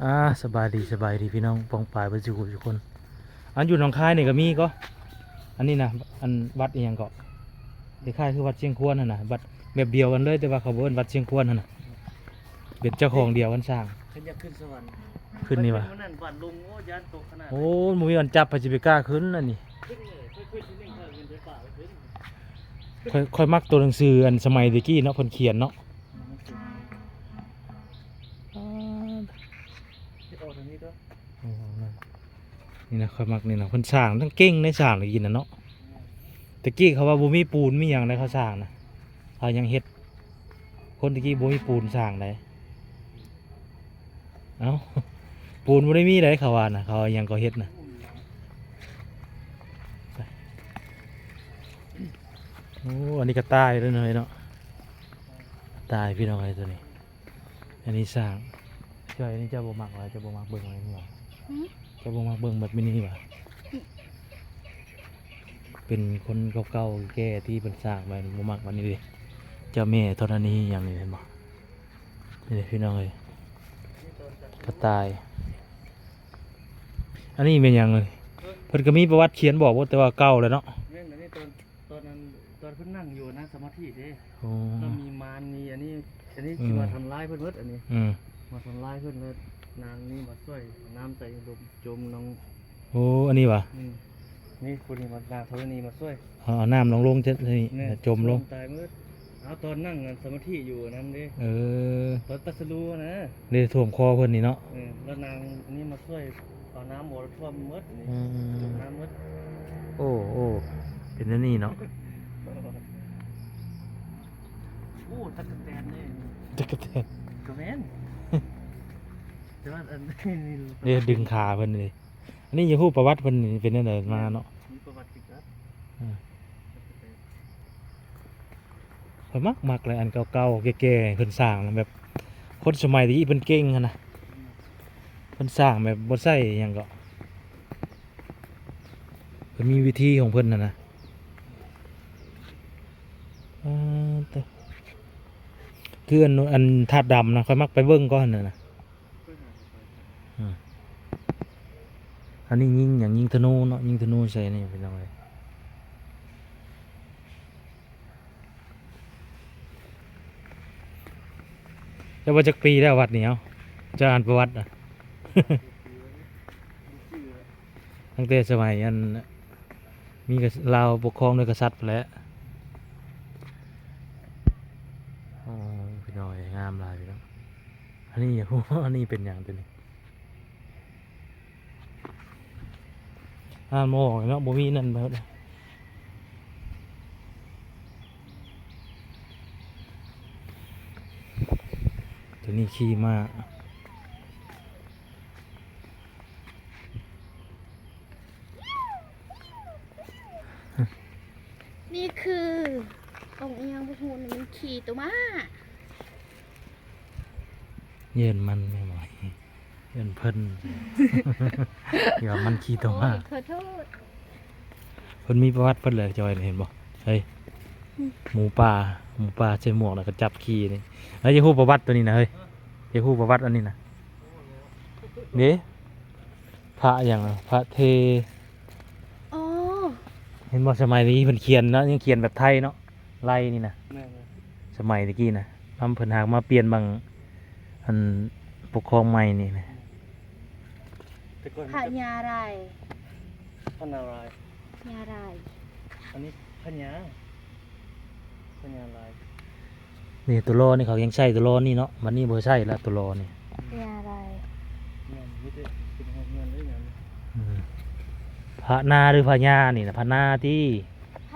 อ่าสบายดีพี่น้องปองปลายเบ่สุขทุกคนอันอยู่หนองคายนี่ก็มีก็อันนี้นะอันวัดอีหยังก็คล้ายๆคือวัดเชียงควรนั่นน่ะวัดแบบเดียวกันเลยแต่ว่าเขาบ่เอิ้นวัดเชียงควรนั่นน่ะเป็นเจ้าของเดียวกันสร้างขึ้นอยากขึ้นสวรรค์ขึ้นนี่วะมันนั่นฝันลุงโอ้ยานตกขนาดโอ้บ่มีวันจับพระสิไปกล้าขึ้นอันนี้ขึ้นเลยค่อยๆที่เล่งเงินเดือนป่าไปขึ้นค่อยมักตัวหนังสืออันสมัยตะกี้เนาะเพิ่นเขียนเนาะจะออกทางนี้ด้วยนี่นะค่อยมักนี่นะเพิ่นสร้างทั้งเก่งในสร้างได้ยินน่ะเนาะตะกี้เขาว่าบ่มีปูนมีหยังได้เขาสร้างนะเขายังเฮ็ดคนตะกี้บ่มีปูนสร้างได้เอ้าปูนบ่ได้มีได้เขาว่านะเขายังก็เฮ็ดนะโอ้อันนี้ก็ตายแล้วเนาะตายพี่น้องไอ้ตัวนี้อันนี้สร้างจ้อยอันนี้เจ้าบ่มักว่าเจ้าบ่มักเบิ่งอะไรนี่หว่าเจ้าบ่มักเบิ่งแบบนี้หว่าเป็นคนเก่าๆแก่ที่เป็นสร้างไว้บ่มักวันนี้เด้เจ้าแม่ธรณีอย่างนี้เห็นบ่นี่พี่น้องเอ้ยกระต่ายอันนี้เป็นหยังเลยเพิ่นก็มีประวัติเขียนบอกว่าแต่ว่าเก่าแล้วเนาะเนี่ยนี่ตอนนั้นตอนเพิ่นนั่งอยู่นะสมาธิเด้ โอ้ ก็มีมารมีอันนี้ที่มาทำร้ายเพิ่นเบิดอันนี้มาทำร้ายเพิ่นเลยนางนี่มาช่วยน้ำใจลมจมน้องโอ้อันนี้วะนี่คนนี้มานางธรณีมาช่วยเอาน้ำลงจะนี่จมลงตายมืดเอาตอนนั่งสมาธิอยู่นั่นเด้ตอนตัสรู้นะเลยท่วมคอเพิ่นนี่เนาะแล้วนางนี่มาช่วยเอาน้ำหมดท่วมมืดนี่จมน้ำมืดโอ้เป็นอันนี้เนาะโอ้ตะกะแตนนี่ตะกะแตนกระแมนแต่ว่าอันนี้ดึงขาเพิ่นนี่อันนี้อย่าพูดประวัติเพิ่นนี่เป็นจังได๋มาเนาะมีประวัติครับข่อยมักเลยอันเก่าๆแก่ๆเพิ่นสร้างแบบคนสมัยนี้เพิ่นเก่งหั่นน่ะเพิ่นสร้างแบบบ่ใช้หยังก็เพิ่นมีวิธีของเพิ่นน่ะนะคืออันธาตุดำนะค่อยมักไปเบิ่งก่อนน่ะนะอันนี้ยิงธนูเนาะยิงธนูใส่นี่เป็นจังไดแล้วว่าจักปีแล้ววัดนี้เอ้าจะอ่านประวัติอ่ะ ตั้งแต่สมัยอันมีลาวปกครองโดยกษัตริย์แล้วพี่น้อยงามหลายพี่น้องอันนี้อย่าพูดอันนี้เป็นอย่างตัวนี้โมเนาะบ่มีนั่นเบิดตัวนี้ขี้มากนี่คือองค์ยังบุหูมันขี่ตัวมาเยินมันไม่ไหวเยินเพิ่นเดี๋ยวมันขี้ตัวมาขอโทษเพิ่นมีประวัติเพิ่นเลยจอยเห็นบ่เฮ้ยหมูป่าใส่หมวกแล้วก็จับขี้นี่แล้วจะฮู้ประวัติตัวนี้นะเฮ้ยจะฮู้ประวัติอันนี้นะเด้พระอย่างพระเทเห็นบ่สมัยนี้เพิ่นเขียนเนาะยังเขียนแบบไทยเนาะไล่นี่นะสมัยตะกี้นะทำเพิ่นหากมาเปลี่ยนบางอันปกครองใหม่นี่นะพญาไรพญาไรญาไรอันนี้พญาไรนี่ตัวโลนี่เขายังใช้ตัวโลนี่เนาะมันนี่บ่ใช่ละตัวโลนี่พญาไรพระนาหรือพญานี่นะพระนาที่พ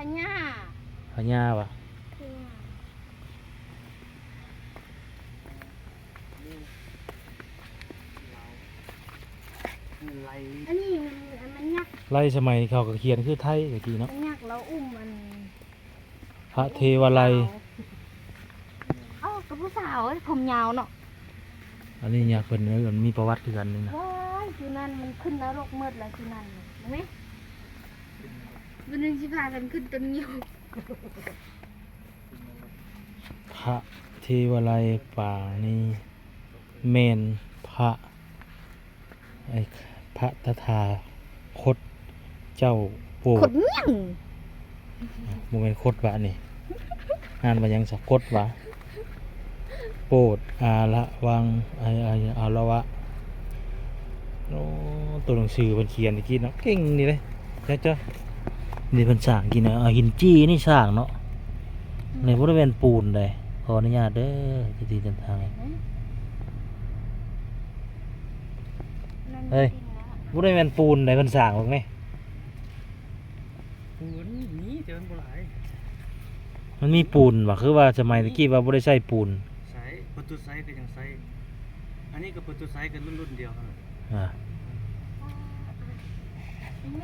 ญาวะอันนี้มันยักษ์ไล่สมัยเขาก็เขียนคือไทยตะกี้เนาะยักษ์แล้วอุ้มมันพระเทวาลัยกับผู้สาวผมยาวเนาะอันนี้เนี่ยเพิ่นมันมีประวัติคือกันนี่นะว้ายคือนั่นมันขึ้นนรกมืดแล้วคือนั่นเห็นไหมวันนึงสิพากันขึ้นต้นงิ้วพระเทวาลัยป่านี่เมนพระ ไอ้พระตถาคตเจ้าโปร ข ด ดเมี่ยง บ่แม่นคตวะนี่อ่านว่าหยังสักคตวะโปรดอาละวังอาละวะโอ้ตัวหนังสือเพิ่นเขียนตะกี้เนาะเก่งนี่เลยจ้ะนี่เพิ่นสร้างกินนะหินจี้นี่สร้างเนาะในบ่ได้เป็นปูนเลยขออนุญาตเด้อที่ที่เดินทาง เฮ้ย บ่ได้เป็นปูนได้เพิ่นสร้างหรอกแม่ ปูนนี้แต่มันบ่หลาย มันมีปูนว่ะคือว่าสมัยตะกี้ว่าบ่ได้ใช้ปูน ใช้ประตูไซส์ก็ยังใช้อันนี้ก็ประตูไซส์กันรุ่นเดียวครับ อ่า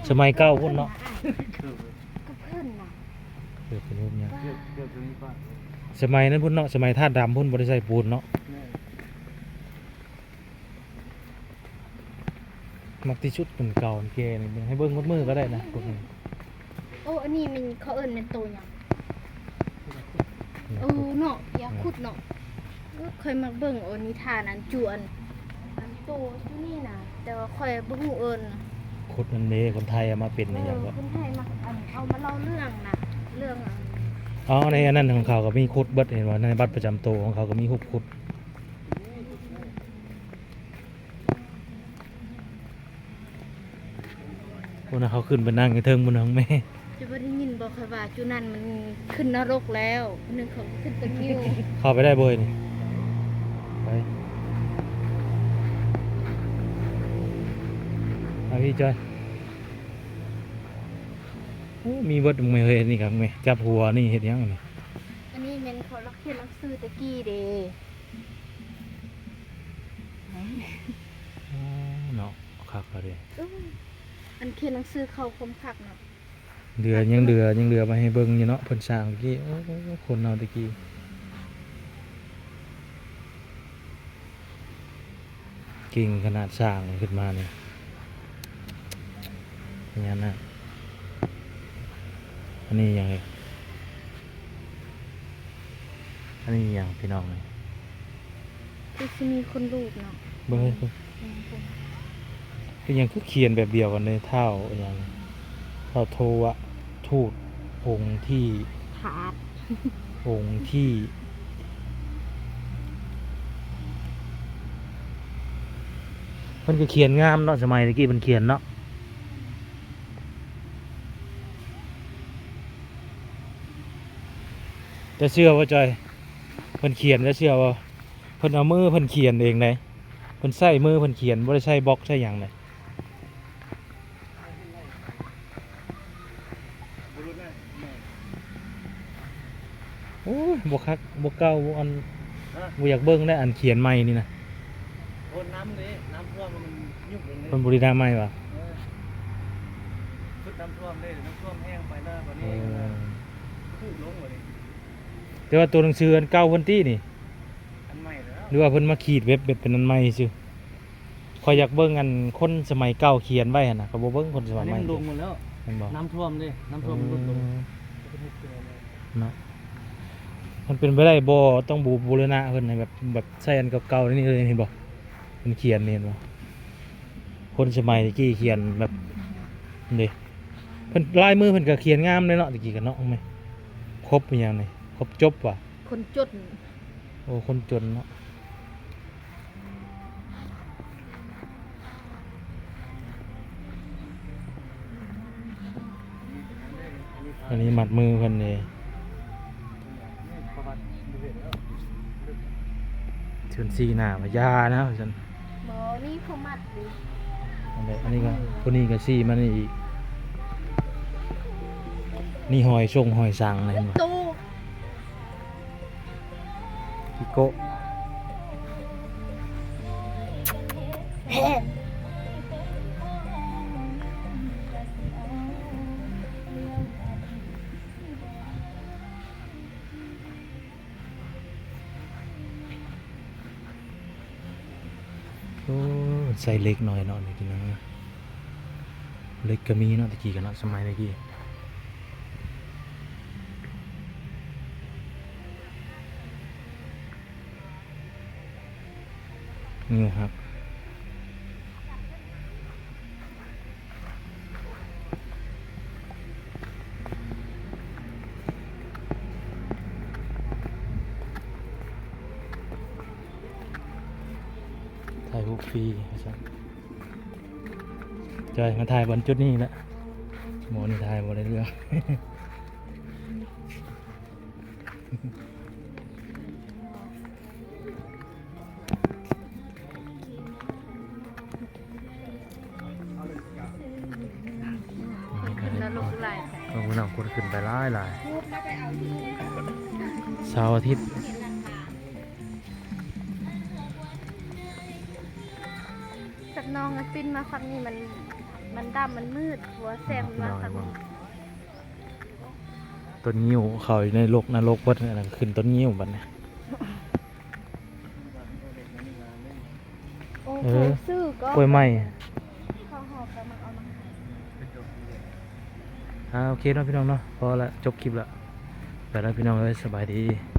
สมัยเก่าพุ่นเนาะ เกือบ ก็เพิ่นน่ะ เกิดเป็นรูปเนี้ย เกือบตรงนี้ป่ะ สมัยนั้นพุ่นเนาะสมัยธาตุดำพุ่นบ่ได้ใช้ปูนเนาะ แม่ มักที่ชุดเป็นเก่าเป็นแก่นี่ให้เบิ่งหมดมือก็ได้นะพวกนี้ โอ้อันนี้มันเขาเอิ้นเป็นตัวหยังเนาะยาคุดเนาะก็เคยมาเบิ่งโอนิทานอันจวนอันโตอยู่นี่น่ะแต่ว่าค่อยบ่ฮู้เอิ้นน่ะ คุดมันเด้คนไทยเอามาเป็นนี่หยังก็ คนไทยมาเอามาเล่าเรื่องน่ะเรื่องอัน อ๋อในอันนั้นของเขาก็มีคุดเบิดเห็นว่าในบัตรประจำตัวของเขาก็มีหุบคุดพวกนั้นเขาขึ้นไปนั่งในเทิงบนห้องแม่ จะบ่ได้ยินบ่ค่อยว่าจุนั่นมันขึ้นนรกแล้วนึงเขาขึ้นตะกิ้ว เข้าไปได้เบยนี่ไปเอาพี่จอยโอ้มีเบิดมึงไม่เคยเห็นนี่ครับแม่จับหัวนี่เห็นยังนี่ อันนี้แม่นเขาลักเขียนหนังสือตะกี้เด้ อ๋อเนาะคักเลย อันเขียนหนังสือเขาคมคักเนาะ เดือยังเดือมาให้เบิ่งอยู่เนาะเพิ่นสร้างตะกี้โอ้คนเอาตะกี้เก่งขนาดสร้างขึ้นมาเนี่ยอย่างนั้นอันนี้ยังไงอันนี้ยังพี่น้องเลย คือสิมีคนรูปเนาะ เบิ่งเบิ่งคือยังคือเขียนแบบเดียวกันเลยเท่าอย่างเท่าโทวะทูตองค์ที่ ขาด องค์ที่มันก็เขียนงามเนาะสมัยตะกี้มันเขียนเนาะจะเชื่อว่าจอยเพิ่นเขียนจะเชื่อว่าเพิ่นเอามือเพิ่นเขียนเองเลยเพิ่นใส่มือเพิ่นเขียนบ่ได้ใช้บล็อกใช้หยังเลย บ่รู้นะแม่ โอ้ยบ่คักบ่เก่าบ่อัน ฮะ บ่อยากเบิ่งได้อันเขียนใหม่นี่นะ โอ้น้ำนี่น้ำท่วมมันยุ่งเองเลย เพิ่นบ่ได้ทำใหม่ว่ะ ชุดน้ำท่วมเลยน้ำท่วมแห้งไปแล้ววันนี้พูดลงกว่านี้ แต่ว่าตัวหนังสืออันเก่าเพิ่นตี้นี่ อันใหม่แล้ว หรือว่าเพิ่นมาขีดเว็บเป็นอันใหม่ซื่อข่อยอยากเบิ่งอันคนสมัยเก่าเขียนไว้หั่นน่ะก็บ่เบิ่งคนส อั มัน ย นี้ ใหม่ มันลงหมดแล้ว แม่นบ่ น้ำท่วมเลยน้ำท่วมมันลดลง เนาะมันเป็นไปได้บ่ต้องบูรณะเพิ่นให้แบบใช้อันเก่าๆนี่เลยเห็นบ่เพิ่นเขียนนี่เห็นบ่คนสมัยตะกี้เขียนแบบนี่เพิ่นลายมือเพิ่นก็เขียนงามเลยเนาะตะกี้กันเนาะแม่ครบอีหยังนี่ครบจบว่ะ คนจด โอ้คนจนเนาะอันนี้มัดมือเพิ่นนี่ชวนซีหน้ามายานะฉัน บ่นี่เขามัดดิ อันนี้ก็คนนี้ก็ซีมันอีกนี่หอยชงหอยสังเลยเห็นบ่ โต พี่โกะ แฮ่ โอ้ใส่เล็กหน่อยเนาะนี่กินนะเล็กก็มีเนาะตะกี้กันเนาะสมัยตะกี้นี่ครับ ถ่ายรูปฟรีใช่จอยมาถ่ายบนจุดนี้แหละหมอนี่ถ่ายบนเรื่อง ขึ้นแล้วลงไหล เอาหนังคนขึ้นไปหลายเสาร์อาทิตย์ สักน้องปิ้นมาฝั่งนี้มันดำมันมืดหัวแซมมาฝั่งนี้ ต้นงิ้วเขาอยู่ในโลกนรกวัดนั่นนะขึ้นต้นงิ้วบัดเนี่ย โอ้ เอ โห อ ซื้อก็ กล้วยไม้ ข้าวหอบแล้วมันเอามา โอเคเนาะพี่น้องเนาะพอละจบคลิปละไปแล้วพี่น้องเอ้ยสบายดี